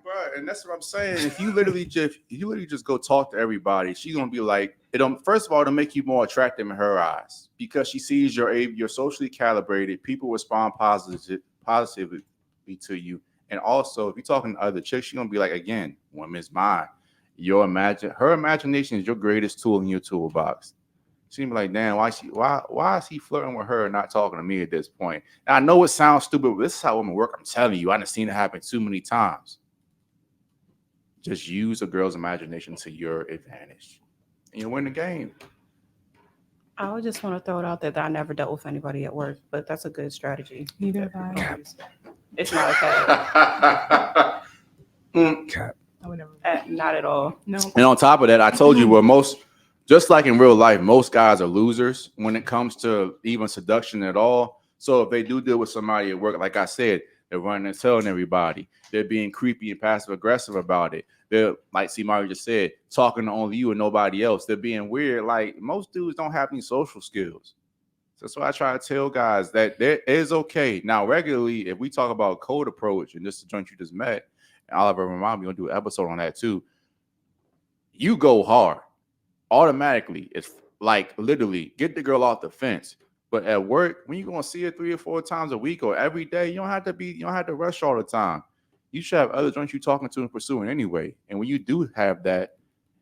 Speaker 1: bro, and that's what I'm saying. If you literally just go talk to everybody, she's gonna be like, first of all, it'll make you more attractive in her eyes because she sees you're socially calibrated. People respond positively to you, and also if you're talking to other chicks, she's gonna be like, again, women's mind. Her imagination is your greatest tool in your toolbox. She's like, damn, why is he flirting with her and not talking to me at this point? And I know it sounds stupid, but this is how women work. I'm telling you, I've seen it happen too many times. Just use a girl's imagination to your advantage, and you win the game.
Speaker 5: I would just want to throw it out there that I never dealt with anybody at work, but that's a good strategy.
Speaker 6: Neither have I.
Speaker 5: It's not okay.
Speaker 6: I would never.
Speaker 5: Not at all.
Speaker 6: No.
Speaker 1: And on top of that, I told you just like in real life, most guys are losers when it comes to even seduction at all. So if they do deal with somebody at work, like I said, They're running and telling everybody. They're being creepy and passive aggressive about it. They're, like CMarty just said, talking to only you and nobody else. They're being weird. Like, most dudes don't have any social skills. So that's why I try to tell guys that there is okay. Now, regularly, if we talk about code approach, and this is the joint you just met, and Oliver remind me, we'll do an episode on that too. You go hard automatically. It's like literally get the girl off the fence. But at work, when you're gonna see her 3 or 4 times a week or every day, you don't have to rush all the time. You should have other joints you're talking to and pursuing anyway. And when you do have that,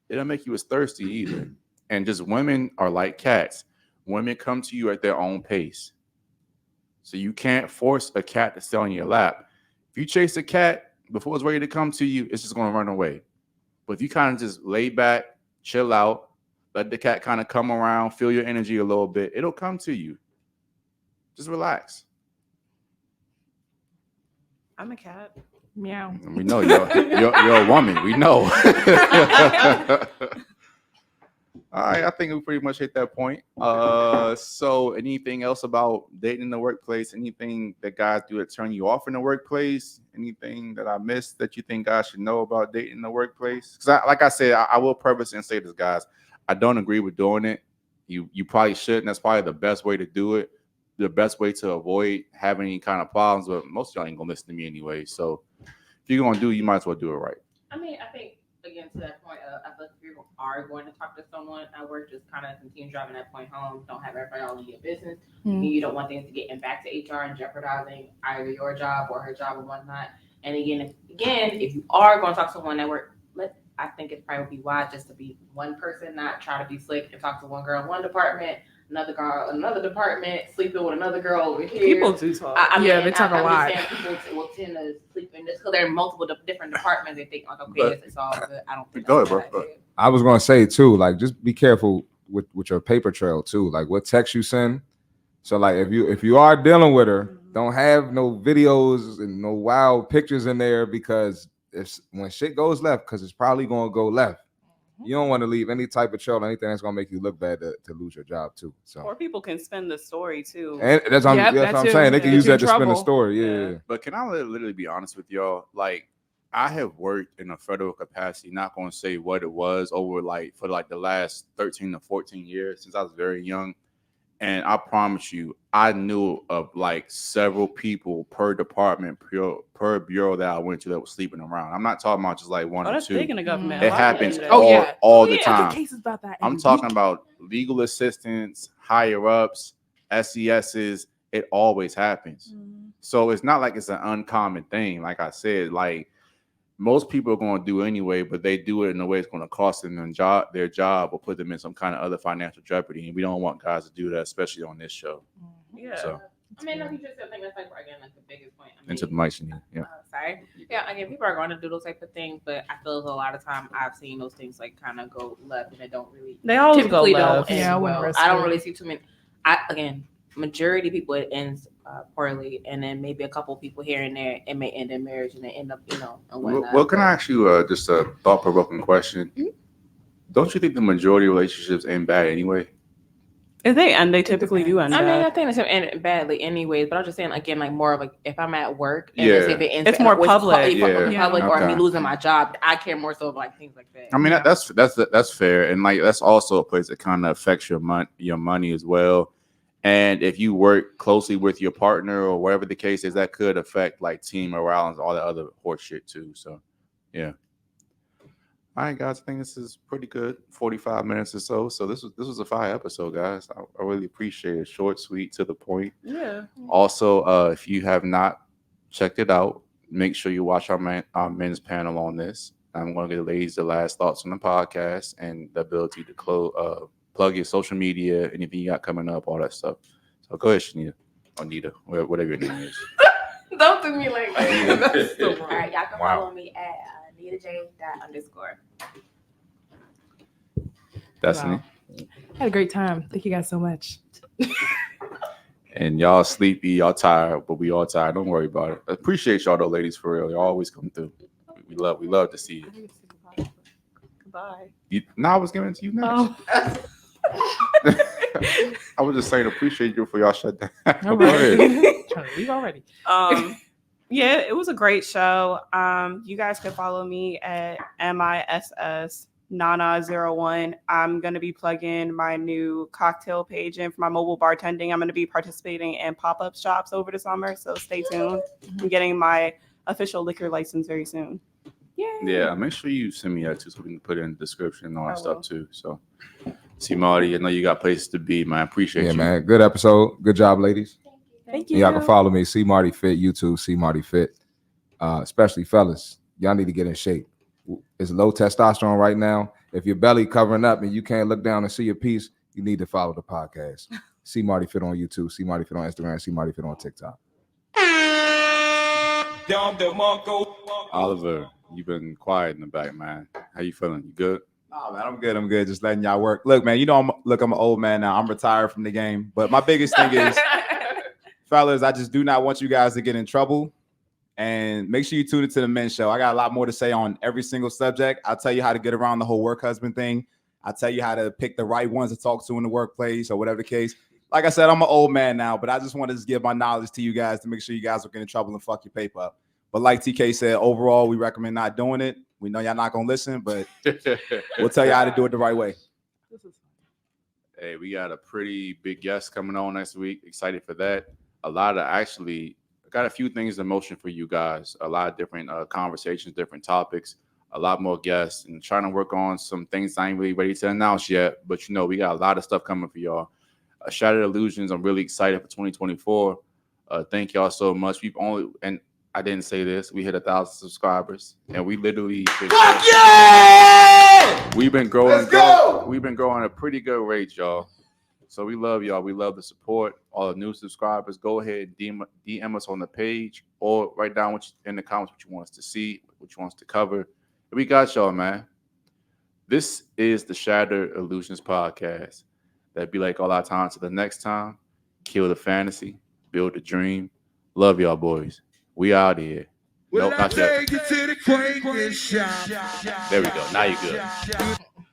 Speaker 1: it don't make you as thirsty either. And just women are like cats. Women come to you at their own pace. So you can't force a cat to stay on your lap. If you chase a cat before it's ready to come to you, it's just gonna run away. But if you kind of just lay back, chill out, let the cat kind of come around, feel your energy a little bit, it'll come to you. Just relax.
Speaker 5: I'm a cat.
Speaker 6: Meow.
Speaker 1: We know you're a woman. We know. All right, I think we pretty much hit that point. So anything else about dating in the workplace? Anything that guys do that turn you off in the workplace? Anything that I missed that you think guys should know about dating in the workplace? Because like I said, I will purpose and say this, guys. I don't agree with doing it. You probably shouldn't. That's probably the best way to do it. The best way to avoid having any kind of problems. But most of y'all ain't gonna listen to me anyway. So if you're gonna do it, you might as well do it right.
Speaker 4: I mean, I think again to that point, I feel like if you are going to talk to someone at work, just kind of continue driving that point home. Don't have everybody all in your business.
Speaker 6: Mm-hmm.
Speaker 4: You don't want things to get back to HR and jeopardizing either your job or her job or whatnot. And again, if you are going to talk to someone at work, I think it probably would be wise just to be one person, not try to be slick and talk to one girl in one department, another girl in another department, sleeping with another girl over here.
Speaker 5: People do talk.
Speaker 6: They talk a lot.
Speaker 4: People will tend to sleep in this because they're in multiple different departments. They think, like, okay, it's all good. I don't think
Speaker 1: Go
Speaker 4: that's
Speaker 1: ahead,
Speaker 4: a
Speaker 1: bro.
Speaker 4: good idea.
Speaker 3: I was gonna say too, like just be careful with your paper trail too. Like what text you send. So like if you are dealing with her, don't have no videos and no wild pictures in there because when shit goes left, because it's probably gonna go left. You don't want to leave any type of trail or anything that's gonna make you look bad to lose your job too. So
Speaker 5: or people can spin the story too.
Speaker 3: and that's what I'm saying. They can use that to spin the story. Yeah.
Speaker 1: But can I literally be honest with y'all? Like, I have worked in a federal capacity, not going to say what it was, for the last 13 to 14 years since I was very young. And I promise you, I knew of like several people per department, per bureau that I went to that was sleeping around. I'm not talking about just like one or
Speaker 5: That's
Speaker 1: two.
Speaker 5: big in the government.
Speaker 1: It happens
Speaker 5: Oh,
Speaker 1: all the time.
Speaker 6: Cases about that.
Speaker 1: I'm talking about legal assistants, higher ups, SESs. It always happens. So it's not like it's an uncommon thing. Like I said, like most people are going to do anyway, but they do it in a way it's going to cost them their job or put them in some kind of other financial jeopardy. And we don't want guys to do that, especially on this show.
Speaker 5: Yeah.
Speaker 1: So
Speaker 4: I mean, like you just said, I think that's like again like the biggest point. I mean,
Speaker 1: into the mic, yeah.
Speaker 4: Sorry. Yeah, again, people are going to do those type of things, but I feel like a lot of time I've seen those things like kind of go left, and they don't really.
Speaker 5: They always go
Speaker 4: typically
Speaker 5: left.
Speaker 4: Don't end
Speaker 6: Yeah, I
Speaker 4: well.
Speaker 6: wouldn't
Speaker 4: I don't
Speaker 6: risk it.
Speaker 4: really see too many. Majority of people it ends poorly, and then maybe a couple people here and there it may end in marriage, and they end up, and whatnot.
Speaker 1: Well, can I ask you just a thought-provoking question?
Speaker 4: Mm-hmm.
Speaker 1: Don't you think the majority of relationships end bad anyway?
Speaker 5: If they end, they typically do end.
Speaker 4: I mean, I
Speaker 5: bad.
Speaker 4: think it's end badly anyways, but I'm just saying again, like more of like if I'm at work and
Speaker 1: Yeah.
Speaker 4: let's say if it ends
Speaker 5: It's more
Speaker 4: with
Speaker 5: public.
Speaker 4: public or
Speaker 1: Okay.
Speaker 4: me losing my job, I care more so of like things like that.
Speaker 1: I mean, that's fair, and like that's also a place that kind of affects your money as well. And if you work closely with your partner or whatever the case is, that could affect like team morale and all that other horse shit too. So, yeah. All right, guys. I think this is pretty good. 45 minutes or so. So this was a fire episode, guys. I really appreciate it. Short, sweet, to the point.
Speaker 5: Yeah.
Speaker 1: Also, if you have not checked it out, make sure you watch our men's panel on this. I'm going to give the ladies the last thoughts on the podcast and the ability to plug your social media, anything you got coming up, all that stuff. So go ahead, Shanita, or Nita, whatever your name is.
Speaker 4: Don't do me like that. That's so wrong. All right, y'all can
Speaker 3: Wow.
Speaker 4: follow me at NitaJ_.
Speaker 1: Destiny.
Speaker 6: Wow. Had a great time. Thank you guys so much.
Speaker 1: And y'all sleepy, y'all tired, but we all tired. Don't worry about it. Appreciate y'all though, ladies, for real. Y'all always come through. We love to see you.
Speaker 5: Goodbye.
Speaker 1: I was giving it to you next.
Speaker 5: Oh.
Speaker 1: I was just saying appreciate you for y'all shut down.
Speaker 6: All
Speaker 1: Go ahead.
Speaker 6: right. Trying to leave already.
Speaker 5: Yeah, it was a great show. You guys can follow me at MISS Nana01. I'm going to be plugging my new cocktail page in for my mobile bartending. I'm going to be participating in pop-up shops over the summer, so stay tuned. I'm getting my official liquor license very soon.
Speaker 1: Yeah, make sure you send me that too, so we can put it in the description and all that stuff
Speaker 5: will.
Speaker 1: too. So, CMarty, I know you got places to be, man. Appreciate you.
Speaker 3: Yeah, man. Good episode. Good job, ladies.
Speaker 6: Thank
Speaker 3: And y'all can follow me, CMarty Fit, YouTube, CMarty Fit. Especially fellas, y'all need to get in shape. It's low testosterone right now. If your belly covering up and you can't look down and see your piece, you need to follow the podcast. CMarty Fit on YouTube, CMarty Fit on Instagram, CMarty Fit on TikTok.
Speaker 1: Oliver, you've been quiet in the back, man. How you feeling? You good?
Speaker 2: Oh man, I'm good. I'm good. Just letting y'all work. Look, man, you know, I'm an old man now. I'm retired from the game. But my biggest thing is, fellas, I just do not want you guys to get in trouble. And make sure you tune into the men's show. I got a lot more to say on every single subject. I'll tell you how to get around the whole work husband thing. I'll tell you how to pick the right ones to talk to in the workplace or whatever the case. Like I said, I'm an old man now, but I just wanted to give my knowledge to you guys to make sure you guys don't get in trouble and fuck your paper up. But like TK said, overall, we recommend not doing it. We know y'all not going to listen, but we'll tell you how to do it the right way.
Speaker 1: Hey, we got a pretty big guest coming on next week. Excited for that. Got a few things in motion for you guys. A lot of different conversations, different topics, a lot more guests, and trying to work on some things I ain't really ready to announce yet. But, you know, we got a lot of stuff coming for y'all. Shattered Illusionz, I'm really excited for 2024. Thank y'all so much. And I didn't say this, we hit 1,000 subscribers, and we literally we've been growing. We've been growing at a pretty good rate, y'all. So we love y'all. We love the support. All the new subscribers, go ahead and DM us on the page or write down in the comments what you want us to see, what you want us to cover. And we got y'all, man. This is the Shattered Illusionz Podcast. That'd be like all our time. So the next time, kill the fantasy, build the dream. Love y'all, boys. We out here. Nope, not yet. There we go. Now you're good.